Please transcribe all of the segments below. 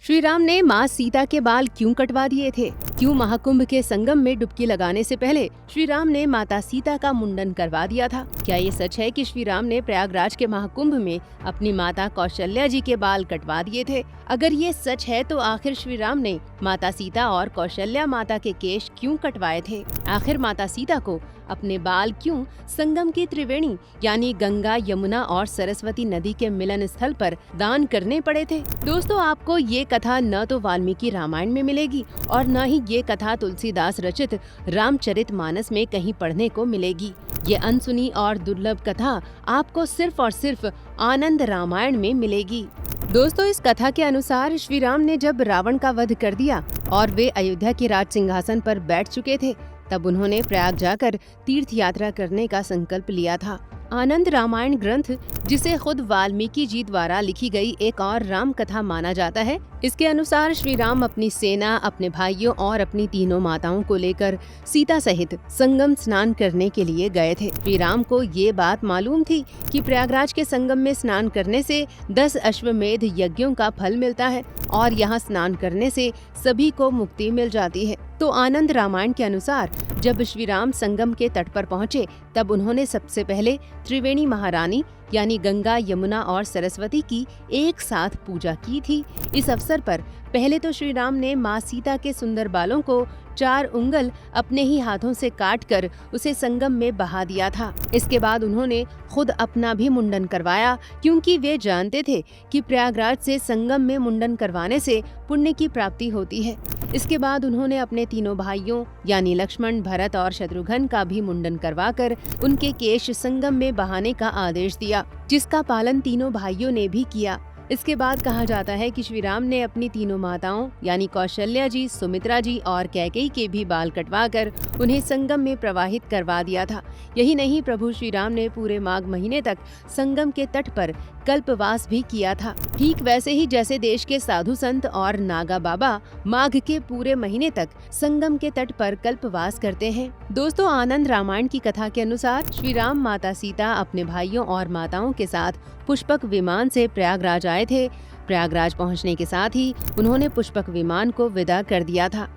श्री राम ने माँ सीता के बाल क्यों कटवा दिए थे? क्यों महाकुंभ के संगम में डुबकी लगाने से पहले श्री राम ने माता सीता का मुंडन करवा दिया था? क्या ये सच है कि श्री राम ने प्रयागराज के महाकुंभ में अपनी माता कौशल्या जी के बाल कटवा दिए थे? अगर ये सच है तो आखिर श्री राम ने माता सीता और कौशल्या माता के केश क्यों कटवाए थे? आखिर माता सीता को अपने बाल क्यों संगम की त्रिवेणी यानी गंगा, यमुना और सरस्वती नदी के मिलन स्थल पर दान करने पड़े थे? दोस्तों, आपको ये कथा न तो वाल्मीकि रामायण में मिलेगी और न ही ये कथा तुलसीदास रचित रामचरितमानस में कहीं पढ़ने को मिलेगी। ये अनसुनी और दुर्लभ कथा आपको सिर्फ और सिर्फ आनंद रामायण में मिलेगी। दोस्तों, इस कथा के अनुसार श्री राम ने जब रावण का वध कर दिया और वे अयोध्या के राज सिंहासन पर बैठ चुके थे, तब उन्होंने प्रयाग जाकर तीर्थ यात्रा करने का संकल्प लिया था। आनंद रामायण ग्रंथ, जिसे खुद वाल्मीकि जी द्वारा लिखी गई एक और राम कथा माना जाता है, इसके अनुसार श्री राम अपनी सेना, अपने भाइयों और अपनी तीनों माताओं को लेकर सीता सहित संगम स्नान करने के लिए गए थे। श्री राम को ये बात मालूम थी कि प्रयागराज के संगम में स्नान करने से 10 अश्वमेध यज्ञों का फल मिलता है और यहाँ स्नान करने से सभी को मुक्ति मिल जाती है। तो आनंद रामायण के अनुसार जब श्री राम संगम के तट पर पहुँचे, तब उन्होंने सबसे पहले त्रिवेणी महारानी यानी गंगा, यमुना और सरस्वती की एक साथ पूजा की थी। इस अवसर पर पहले तो श्री राम ने माँ सीता के सुंदर बालों को 4 उंगल अपने ही हाथों से काटकर उसे संगम में बहा दिया था। इसके बाद उन्होंने खुद अपना भी मुंडन करवाया, क्योंकि वे जानते थे कि प्रयागराज से संगम में मुंडन करवाने से पुण्य की प्राप्ति होती है। इसके बाद उन्होंने अपने तीनों भाइयों यानी लक्ष्मण, भरत और शत्रुघ्न का भी मुंडन करवाकर उनके केश संगम में बहाने का आदेश दिया, जिसका पालन तीनों भाइयों ने भी किया। इसके बाद कहा जाता है कि श्री राम ने अपनी तीनों माताओं यानी कौशल्या जी, सुमित्रा जी और कैकेयी के भी बाल कटवाकर उन्हें संगम में प्रवाहित करवा दिया था। यही नहीं, प्रभु श्री राम ने पूरे माघ महीने तक संगम के तट पर कल्पवास भी किया था, ठीक वैसे ही जैसे देश के साधु संत और नागा बाबा माघ के पूरे महीने तक संगम के तट पर कल्पवास करते हैं। दोस्तों, आनंद रामायण की कथा के अनुसार श्री राम माता सीता अपने भाइयों और माताओं के साथ पुष्पक विमान से प्रयागराज आए थे। प्रयागराज पहुंचने के साथ ही उन्होंने पुष्पक विमान को विदा कर दिया था।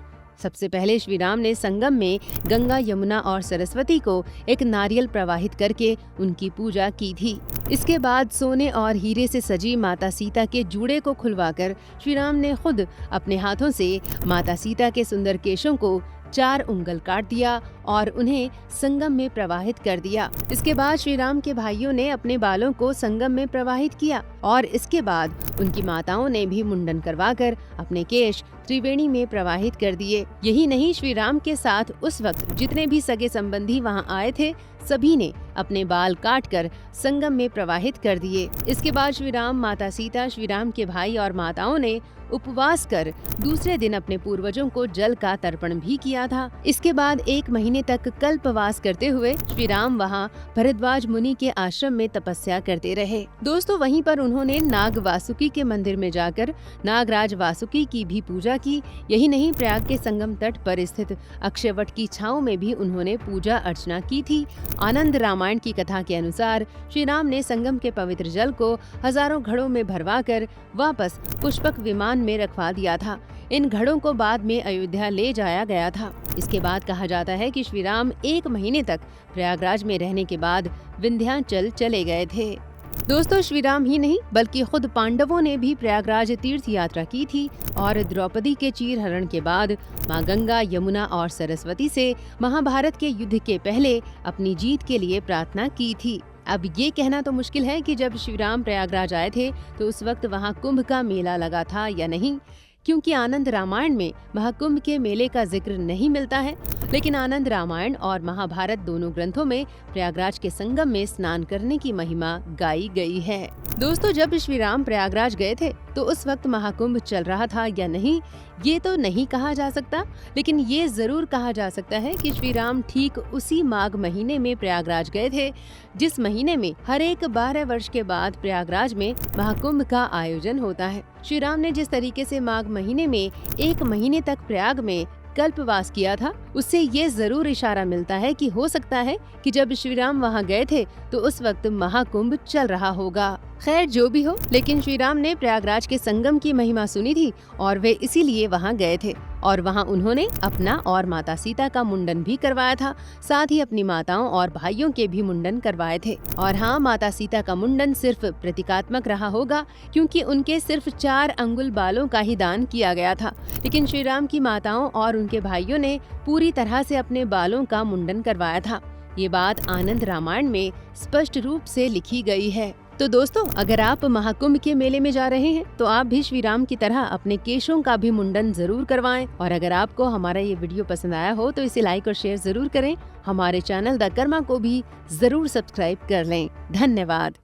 सबसे पहले श्री राम ने संगम में गंगा, यमुना और सरस्वती को एक नारियल प्रवाहित करके उनकी पूजा की थी। इसके बाद सोने और हीरे से सजी माता सीता के जूड़े को खुलवाकर श्री राम ने खुद अपने हाथों से माता सीता के सुंदर केशों को 4 उंगल काट दिया और उन्हें संगम में प्रवाहित कर दिया। इसके बाद श्री राम के भाइयों ने अपने बालों को संगम में प्रवाहित किया और इसके बाद उनकी माताओं ने भी मुंडन करवाकर अपने केश त्रिवेणी में प्रवाहित कर दिए। यही नहीं, श्री राम के साथ उस वक्त जितने भी सगे संबंधी वहां आए थे, सभी ने अपने बाल काटकर संगम में प्रवाहित कर दिए। इसके बाद श्री राम, माता सीता, श्री राम के भाई और माताओं ने उपवास कर दूसरे दिन अपने पूर्वजों को जल का तर्पण भी किया था। इसके बाद 1 महीने तक कल्पवास करते हुए श्री राम वहाँ भरद्वाज मुनि के आश्रम में तपस्या करते रहे। दोस्तों, वहीं पर उन्होंने नाग वासुकी के मंदिर में जाकर नागराज वासुकी की भी पूजा की। यही नहीं, प्रयाग के संगम तट पर स्थित अक्षयवट की छांव में भी उन्होंने पूजा अर्चना की थी। आनंद रामायण की कथा के अनुसार श्री राम ने संगम के पवित्र जल को हजारों घड़ों में भरवाकर वापस पुष्पक विमान में रखवा दिया था। इन घड़ों को बाद में अयोध्या ले जाया गया था। इसके बाद कहा जाता है कि श्री राम 1 महीने तक प्रयागराज में रहने के बाद विंध्याचल चले गए थे। दोस्तों, श्री राम ही नहीं बल्कि खुद पांडवों ने भी प्रयागराज तीर्थ यात्रा की थी और द्रौपदी के चीरहरण के बाद माँ गंगा, यमुना और सरस्वती से महाभारत के युद्ध के पहले अपनी जीत के लिए प्रार्थना की थी। अब ये कहना तो मुश्किल है कि जब श्री राम प्रयागराज आए थे तो उस वक्त वहाँ कुंभ का मेला लगा था या नहीं, क्योंकि आनंद रामायण में महाकुंभ के मेले का जिक्र नहीं मिलता है। लेकिन आनंद रामायण और महाभारत दोनों ग्रंथों में प्रयागराज के संगम में स्नान करने की महिमा गाई गई है। दोस्तों, जब श्री राम प्रयागराज गए थे तो उस वक्त महाकुंभ चल रहा था या नहीं, ये तो नहीं कहा जा सकता, लेकिन ये जरूर कहा जा सकता है कि श्री राम ठीक उसी माघ महीने में प्रयागराज गए थे, जिस महीने में हर एक 12 वर्ष के बाद प्रयागराज में महाकुंभ का आयोजन होता है। श्री राम ने जिस तरीके से माघ महीने में 1 महीने तक प्रयाग में कल्पवास किया था, उससे ये जरूर इशारा मिलता है कि हो सकता है कि जब श्री राम वहाँ गए थे तो उस वक्त महाकुंभ चल रहा होगा। खैर जो भी हो, लेकिन श्री राम ने प्रयागराज के संगम की महिमा सुनी थी और वे इसीलिए वहाँ गए थे और वहाँ उन्होंने अपना और माता सीता का मुंडन भी करवाया था। साथ ही अपनी माताओं और भाइयों के भी मुंडन करवाए थे। और हाँ, माता सीता का मुंडन सिर्फ प्रतीकात्मक रहा होगा क्योंकि उनके सिर्फ 4 अंगुल बालों का ही दान किया गया था, लेकिन श्री राम की माताओं और उनके भाइयों ने पूरी तरह से अपने बालों का मुंडन करवाया था। ये बात आनंद रामायण में स्पष्ट रूप से लिखी गई है। तो दोस्तों, अगर आप महाकुंभ के मेले में जा रहे हैं तो आप भी श्री राम की तरह अपने केशों का भी मुंडन जरूर करवाएं। और अगर आपको हमारा ये वीडियो पसंद आया हो तो इसे लाइक और शेयर जरूर करें। हमारे चैनल द कर्मा को भी जरूर सब्सक्राइब कर लें। धन्यवाद।